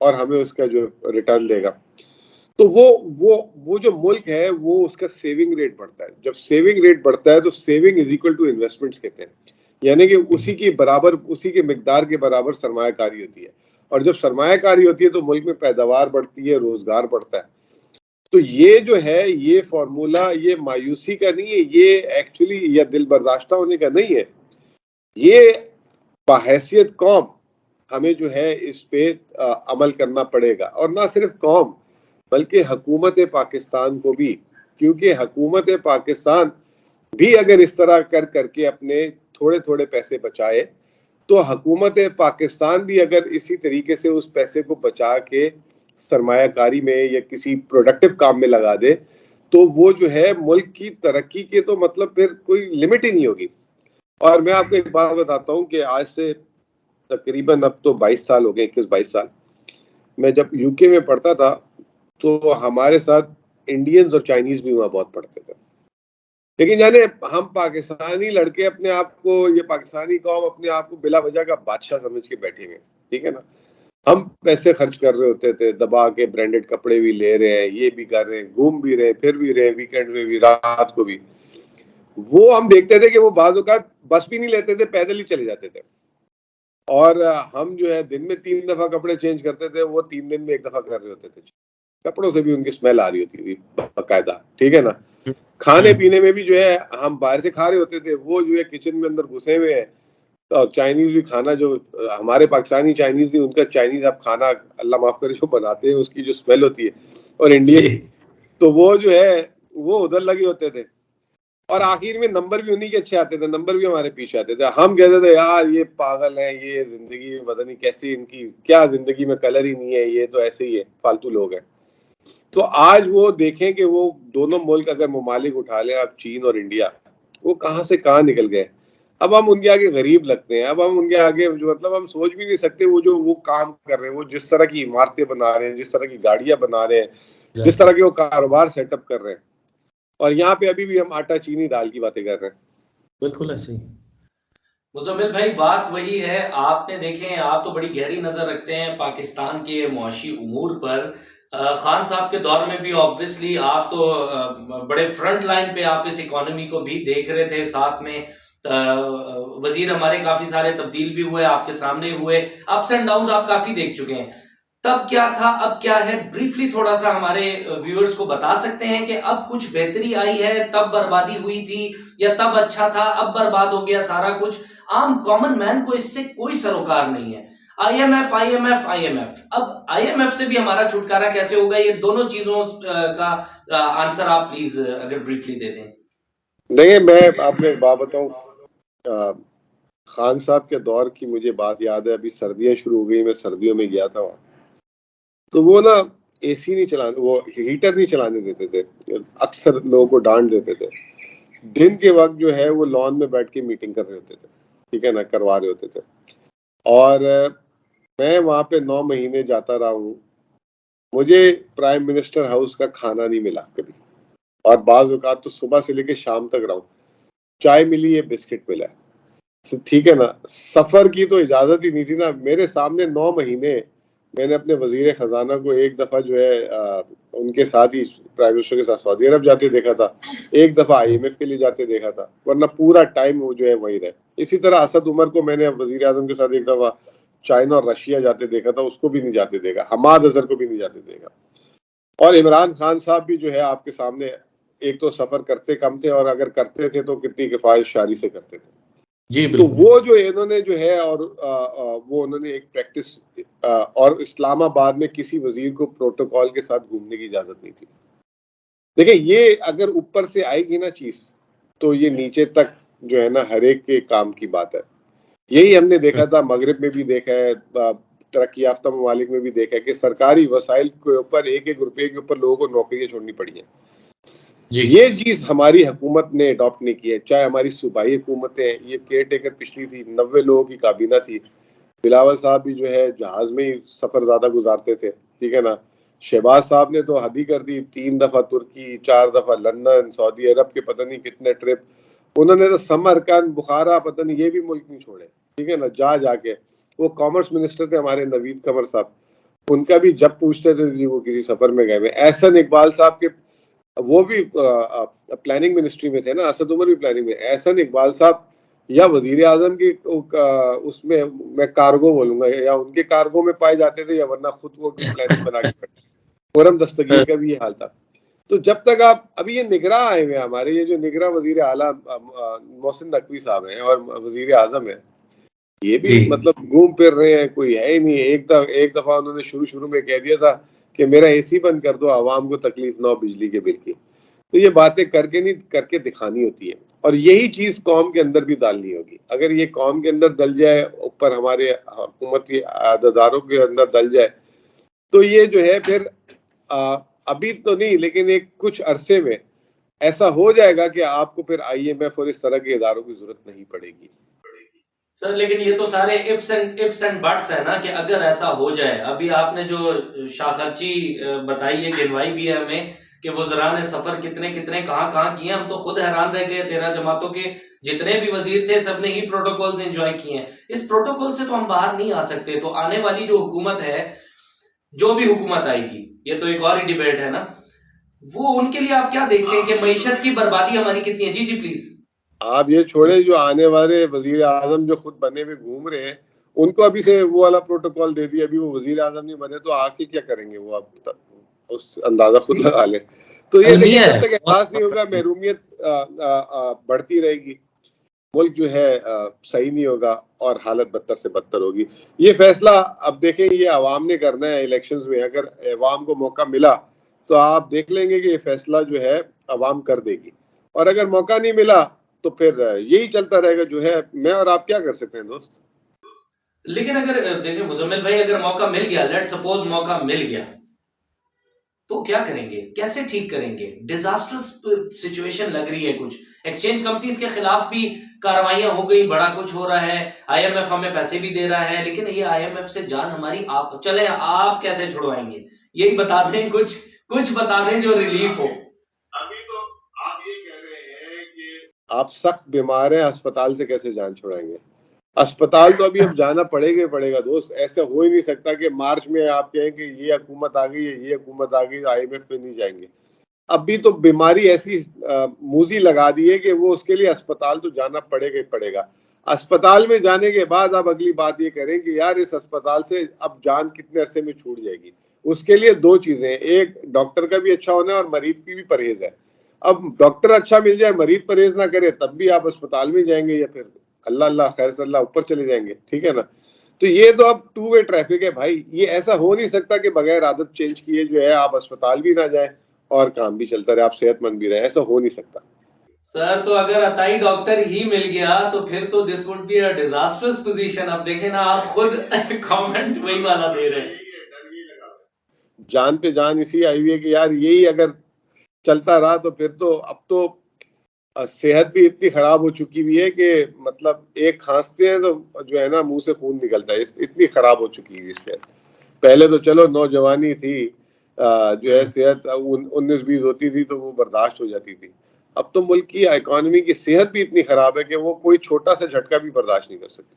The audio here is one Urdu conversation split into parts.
اور ہمیں اس کا جو ریٹرن دے گا. تو وہ جو ملک ہے وہ اس کا سیونگ ریٹ بڑھتا ہے. جب سیونگ ریٹ بڑھتا ہے تو saving is equal to investments کہتے ہیں, یعنی کہ اسی کی برابر, اسی کے مقدار کے برابر سرمایہ کاری ہوتی ہے. اور جب سرمایہ کاری ہوتی ہے تو ملک میں پیداوار بڑھتی ہے, روزگار بڑھتا ہے. تو یہ جو ہے یہ فارمولا یہ مایوسی کا نہیں ہے, یہ ایکچولی یا دل برداشتہ ہونے کا نہیں ہے, یہ بحیثیت قوم ہمیں جو ہے اس پہ عمل کرنا پڑے گا. اور نہ صرف قوم بلکہ حکومت پاکستان کو بھی, کیونکہ حکومت پاکستان بھی اگر اس طرح کر کے اپنے تھوڑے تھوڑے پیسے بچائے تو حکومت پاکستان بھی اگر اسی طریقے سے اس پیسے کو بچا کے سرمایہ کاری میں یا کسی پروڈکٹیو کام میں لگا دے تو وہ جو ہے ملک کی ترقی کے تو مطلب پھر کوئی لمٹ ہی نہیں ہوگی. اور میں آپ کو ایک بات بتاتا ہوں کہ آج سے تقریباً اب تو 22 سال ہو گئے, 21-22 سال, میں جب یو کے میں پڑھتا تھا تو ہمارے ساتھ انڈینز اور چائنیز بھی وہاں بہت پڑھتے تھے. لیکن یعنی ہم پاکستانی لڑکے اپنے آپ کو, یہ پاکستانی قوم اپنے آپ کو بلا وجہ کا بادشاہ سمجھ کے بیٹھے ہوئے, ٹھیک ہے نا. ہم پیسے خرچ کر رہے ہوتے تھے, دبا کے برانڈڈ کپڑے بھی لے رہے ہیں, یہ بھی کر رہے ہیں, گھوم بھی رہے ہیں, پھر بھی رہے ہیں, ویکینڈ میں بھی, رات کو بھی. وہ ہم دیکھتے تھے کہ وہ بعض اوقات بس بھی نہیں لیتے تھے, پیدل ہی چلے جاتے تھے. اور ہم جو ہے دن میں 3 دفعہ کپڑے چینج کرتے تھے, وہ 3 دن میں 1 دفعہ کر رہے ہوتے تھے. کپڑوں سے بھی ان کی اسمیل آ رہی ہوتی تھی باقاعدہ, ٹھیک ہے نا. کھانے پینے میں بھی جو ہے ہم باہر سے کھا رہے ہوتے تھے, وہ جو ہے کچن میں اندر گھسے ہوئے ہیں. تو چائنیز بھی کھانا, جو ہمارے پاکستانی چائنیز نہیں, ان کا چائنیز آپ کھانا اللہ معاف کرے جو بناتے ہیں اس کی جو اسمیل ہوتی ہے, اور انڈین تو وہ جو ہے وہ ادھر لگے ہوتے تھے. اور آخر میں نمبر بھی انہی کے اچھے آتے تھے, نمبر بھی ہمارے پیچھے آتے تھے. ہم کہتے تھے یار یہ پاگل ہیں, یہ زندگی میں پتہ نہیں کیسی, ان کی کیا زندگی میں کلر ہی نہیں ہے, یہ تو ایسے ہی ہے, فالتو لوگ ہیں. تو آج وہ دیکھیں کہ وہ دونوں ملک اگر ممالک اٹھا لیں آپ, چین اور انڈیا, وہ کہاں سے کہاں نکل گئے. اب ہم ان کے آگے غریب لگتے ہیں, اب ہم ان کے آگے جو مطلب ہم سوچ بھی نہیں سکتے وہ جو وہ کام کر رہے ہیں, وہ جس طرح کی عمارتیں بنا رہے ہیں, جس طرح کی گاڑیاں بنا رہے ہیں, جس طرح کے وہ کاروبار سیٹ اپ کر رہے ہیں. اور یہاں پہ ابھی بھی ہم آٹا چینی دال کی باتیں کر رہے ہیں. بالکل ایسے ہی. مزمل بھائی بات وہی ہے, آپ نے دیکھیں آپ تو بڑی گہری نظر رکھتے ہیں پاکستان کے معاشی امور پر. خان صاحب کے دور میں بھی آبویسلی آپ تو بڑے فرنٹ لائن پہ آپ اس اکانومی کو بھی دیکھ رہے تھے, ساتھ میں وزیر ہمارے کافی سارے تبدیل بھی ہوئے, آپ کے سامنے ہوئے, اپس اینڈ ڈاؤنز آپ کافی دیکھ چکے ہیں. تب کیا تھا اب کیا ہے, بریفلی تھوڑا سا ہمارے ویورز کو بتا سکتے ہیں کہ اب کچھ بہتری آئی ہے, تب بربادی ہوئی تھی, یا تب اچھا تھا اب برباد ہو گیا سارا کچھ. عام کامن مین کو اس سے کوئی سروکار نہیں ہے. آئی ایم ایف, اب آئی ایم ایف سے بھی ہمارا چھٹکارا کیسے ہوگا, یہ دونوں چیزوں کا آنسر آپ پلیز اگر بریفلی دے دیں. دیکھیں میں آپ کو ایک بات بتاؤں, خان صاحب کے دور کی مجھے بات یاد ہے, ابھی سردیاں شروع ہو گئی, میں سردیوں میں گیا تھا وہاں, تو وہ نا اے سی نہیں چلانے, وہ ہیٹر نہیں چلانے دیتے تھے, اکثر لوگوں کو ڈانٹ دیتے تھے. دن کے وقت جو ہے وہ لان میں بیٹھ کے میٹنگ کر رہے ہوتے تھے, ٹھیک ہے نا, کروا رہے ہوتے تھے. اور میں وہاں پہ 9 مہینے جاتا رہا ہوں, مجھے پرائم منسٹر ہاؤس کا کھانا نہیں ملا کبھی, اور بعض اوقات تو صبح سے لے کے شام تک رہا ہوں, چائے ملی ہے, بسکٹ ملا ہے, ٹھیک ہے نا. سفر کی تو اجازت ہی نہیں تھی نا. میرے سامنے 9 مہینے میں نے اپنے وزیر خزانہ کو ایک دفعہ جو ہے ان کے ساتھ ہی پرائم منسٹر کے ساتھ سعودی عرب جاتے دیکھا تھا, ایک دفعہ آئی ایم ایف کے لیے جاتے دیکھا تھا, ورنہ پورا ٹائم وہ جو ہے وہیں رہے. اسی طرح اسد عمر کو میں نے وزیر اعظم کے ساتھ ایک دفعہ چائنا اور رشیا جاتے دیکھا تھا, اس کو بھی نہیں جاتے دیکھا, حماد اظہر کو بھی نہیں جاتے دیکھا. اور عمران خان صاحب بھی جو ہے آپ کے سامنے ایک تو سفر کرتے کم تھے, اور اگر کرتے تھے تو کتنی کفایت شاری سے کرتے تھے. جی تو بالکل. وہ جو انہوں نے جو ہے, اور وہ انہوں نے ایک پریکٹس, اور اسلام آباد میں کسی وزیر کو پروٹوکول کے ساتھ گھومنے کی اجازت نہیں تھی. دیکھیں یہ اگر اوپر سے آئے گی نا چیز, تو یہ نیچے تک جو ہے نا ہر ایک کے کام کی بات ہے. یہی ہم نے دیکھا تھا, مغرب میں بھی دیکھا ہے, ترقی یافتہ ممالک میں بھی دیکھا ہے کہ سرکاری وسائل کے اوپر 1-1 روپے کے اوپر لوگوں کو نوکریاں چھوڑنی پڑی ہیں. یہ چیز ہماری حکومت نے اڈاپٹ نہیں کی ہے, چاہے ہماری صوبائی حکومتیں, یہ کیئر ٹیکر پچھلی تھی, 90 لوگوں کی کابینہ تھی. بلاول صاحب بھی جو ہے جہاز میں ہی سفر زیادہ گزارتے تھے, ٹھیک ہے نا. شہباز صاحب نے تو حد ہی کر دی, 3 دفعہ ترکی, 4 دفعہ لندن, سعودی عرب کے پتہ نہیں کتنے ٹرپ. انہوں نے تو سمرقند, بخارا, پتہ نہیں یہ بھی ملک نہیں چھوڑے, ٹھیک ہے نا, جا کے. وہ کامرس منسٹر تھے ہمارے نوید قمر صاحب, ان کا بھی جب پوچھتے تھے جی وہ کسی سفر میں گئے ہوئے. احسن اقبال صاحب کے وہ بھی پلاننگ منسٹری میں تھے نا, اسد عمر بھی پلاننگ میں. احسن اقبال صاحب یا وزیر اعظم کی اس میں کارگو بولوں گا, یا ان کے کارگو میں پائے جاتے تھے, یا ورنہ خود وہ بھی پلاننگ بنا کے کرتے. خرم دستگیر کا بھی یہ حال تھا. تو جب تک آپ ابھی یہ نگراں آئے ہوئے ہمارے, یہ جو نگراں وزیر اعلیٰ محسن نقوی صاحب ہیں اور وزیر اعظم ہیں, یہ بھی مطلب گھوم پھر رہے ہیں, کوئی ہے ہی نہیں. ایک دفعہ انہوں نے شروع میں کہہ دیا تھا کہ میرا اے سی بند کر دو, عوام کو تکلیف نہ ہو بجلی کے بل کی. تو یہ باتیں کر کے دکھانی ہوتی ہے, اور یہی چیز قوم کے اندر بھی ڈالنی ہوگی. اگر یہ قوم کے اندر ڈل جائے, اوپر ہمارے حکومت کے عہدیداروں کے اندر ڈل جائے, تو یہ جو ہے پھر ابھی تو نہیں لیکن ایک کچھ عرصے میں ایسا ہو جائے گا کہ آپ کو پھر IMF اور اس طرح کے اداروں کی ضرورت نہیں پڑے گی. سر لیکن یہ تو سارے ifs and buts ہے نا, کہ اگر ایسا ہو جائے. ابھی آپ نے جو شاخرچی بتائی ہے, گنوائی بھی ہے ہمیں کہ وزران سفر کتنے کہاں کیے, ہم تو خود حیران رہ گئے. 13 جماعتوں کے جتنے بھی وزیر تھے سب نے ہی پروٹوکولز انجوائے کیے ہیں. اس پروٹوکول سے تو ہم باہر نہیں آ سکتے. تو آنے والی جو حکومت ہے, جو بھی حکومت آئے گی, یہ تو ایک اور ہی ڈیبیٹ ہے نا, وہ ان کے لیے آپ کیا دیکھتے ہیں کہ معیشت کی بربادی ہماری کتنی ہے؟ جی پلیز. آپ یہ چھوڑے, جو آنے والے وزیر اعظم جو خود بنے ہوئے گھوم رہے ہیں, ان کو ابھی سے وہ والا پروٹوکول دے دیا. ابھی وہ وزیر اعظم نہیں بنے تو آ کے کیا کریں گے وہ, آپ اس اندازہ خود لگا لیں. تو یہ دیکھیں جب تک احساس نہیں ہوگا, محرومیت بڑھتی رہے گی, ملک جو ہے صحیح نہیں ہوگا اور حالت بدتر سے بدتر ہوگی. یہ فیصلہ اب دیکھیں یہ عوام نے کرنا ہے الیکشنز میں. اگر عوام کو موقع ملا تو آپ دیکھ لیں گے کہ یہ فیصلہ جو ہے عوام کر دے گی, اور اگر موقع نہیں ملا تو پھر یہی چلتا رہے گا. جو ہے میں اور آپ کیا کر سکتے ہیں دوست. لیکن اگر دیکھیں مزمل بھائی, اگر موقع مل گیا, لیٹ سپوز موقع مل گیا, تو کیا کریں گے, کیسے ٹھیک کریں گے؟ ڈیزاسٹرس سچویشن لگ رہی ہے. کچھ ایکسچینج کمپنیز کے خلاف بھی کارروائیاں ہو گئی, بڑا کچھ ہو رہا ہے. IMF ہمیں پیسے بھی دے رہا ہے, لیکن یہ IMF سے جان ہماری آپ چلیں, آپ کیسے چھڑوائیں گے؟ یہی بتا دیں, کچھ بتا دیں جو ریلیف ہو. ابھی تو آپ یہ کہہ رہے ہیں کہ آپ سخت بیمار ہیں, اسپتال سے کیسے جان چھڑائیں گے؟ اسپتال تو ابھی اب جانا پڑے گا دوست. ایسا ہو ہی نہیں سکتا کہ مارچ میں آپ کہیں کہ یہ حکومت آ گئی ہے, یہ حکومت آ گئی, IMF پہ نہیں جائیں گے. ابھی تو بیماری ایسی موزی لگا دی ہے کہ وہ اس کے لیے اسپتال تو جانا پڑے گا. اسپتال میں جانے کے بعد آپ اگلی بات یہ کریں کہ یار اس اسپتال سے اب جان کتنے عرصے میں چھوٹ جائے گی. اس کے لیے دو چیزیں ہیں, ایک ڈاکٹر کا بھی اچھا ہونا ہے اور مریض کی بھی پرہیز ہے. اب ڈاکٹر اچھا مل جائے, مریض پرہیز نہ کرے, تب بھی آپ اسپتال میں جائیں گے, یا پھر اللہ خیر صلی اللہ اوپر چلے جائیں گے. ٹھیک ہے نا. تو یہ تو اب 2 وے ٹریفک ہے بھائی. یہ ایسا ہو نہیں سکتا کہ بغیر عادت چینج کیے جو ہے آپ اسپتال بھی نہ جائیں اور کام بھی چلتا رہے, آپ صحت مند بھی رہے. ایسا ہو نہیں سکتا سر. تو اگر عطائی ڈاکٹر ہی مل گیا تو پھر تو this would be a disastrous position. اب دیکھیں نا, آپ خود کامنٹ وہی والا دے رہے ہیں. جان پہ جان اسی آئی ہوئی ہے کہ یار یہی اگر چلتا رہا تو پھر تو اب تو صحت بھی اتنی خراب ہو چکی ہوئی ہے کہ مطلب ایک کھانستے ہیں تو جو ہے نا منہ سے خون نکلتا ہے, اتنی خراب ہو چکی ہوئی صحت. پہلے تو چلو نوجوانی تھی, جو ہے صحت 19-20 ہوتی تھی تو وہ برداشت ہو جاتی تھی. اب تو ملک کی اکانومی کی صحت بھی اتنی خراب ہے کہ وہ کوئی چھوٹا سا جھٹکا بھی برداشت نہیں کر سکتی.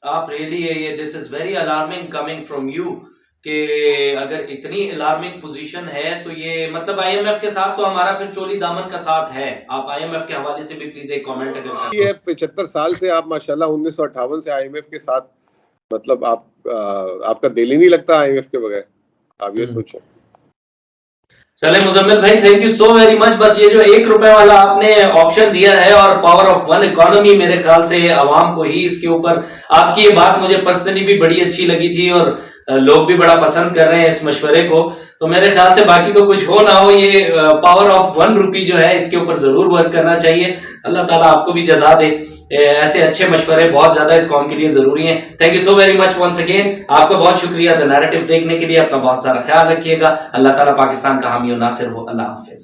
آپ ریئلی یہ this is very alarming coming from you, کہ اگر اتنی الارمنگ پوزیشن ہے تو یہ مطلب IMF کے ساتھ تو ہمارا پھر چولی دامن کا ساتھ ہے. آپ IMF کے حوالے سے بھی پلیز ایک کامنٹ اگر کریں. یہ 75 سال سے آپ ماشاءاللہ 1958 سے IMF کے ساتھ, مطلب آپ کا دل ہی نہیں لگتا IMF کے بغیر. آپ یہ سوچیں. چلے مزمل بھائی, تھینک یو سو ویری مچ. بس یہ جو 1 روپے والا آپ نے آپشن دیا ہے اور پاور آف ون اکانومی, میرے خیال سے عوام کو ہی اس کے اوپر, آپ کی یہ بات مجھے پرسنلی بھی بڑی اچھی لگی تھی اور لوگ بھی بڑا پسند کر رہے ہیں اس مشورے کو. تو میرے خیال سے باقی تو کچھ ہو نہ ہو, یہ پاور آف 1 روپی جو ہے اس کے اوپر ضرور ورک کرنا چاہیے. اللہ تعالیٰ آپ کو بھی جزا دے. ایسے اچھے مشورے بہت زیادہ اس قوم کے لیے ضروری ہیں. Thank you so very much once again. آپ کا بہت شکریہ دا نیریٹو دیکھنے کے لیے. اپنا بہت سارا خیال رکھیے گا. اللہ تعالیٰ پاکستان کا حامی و ناصر ہو. اللہ حافظ.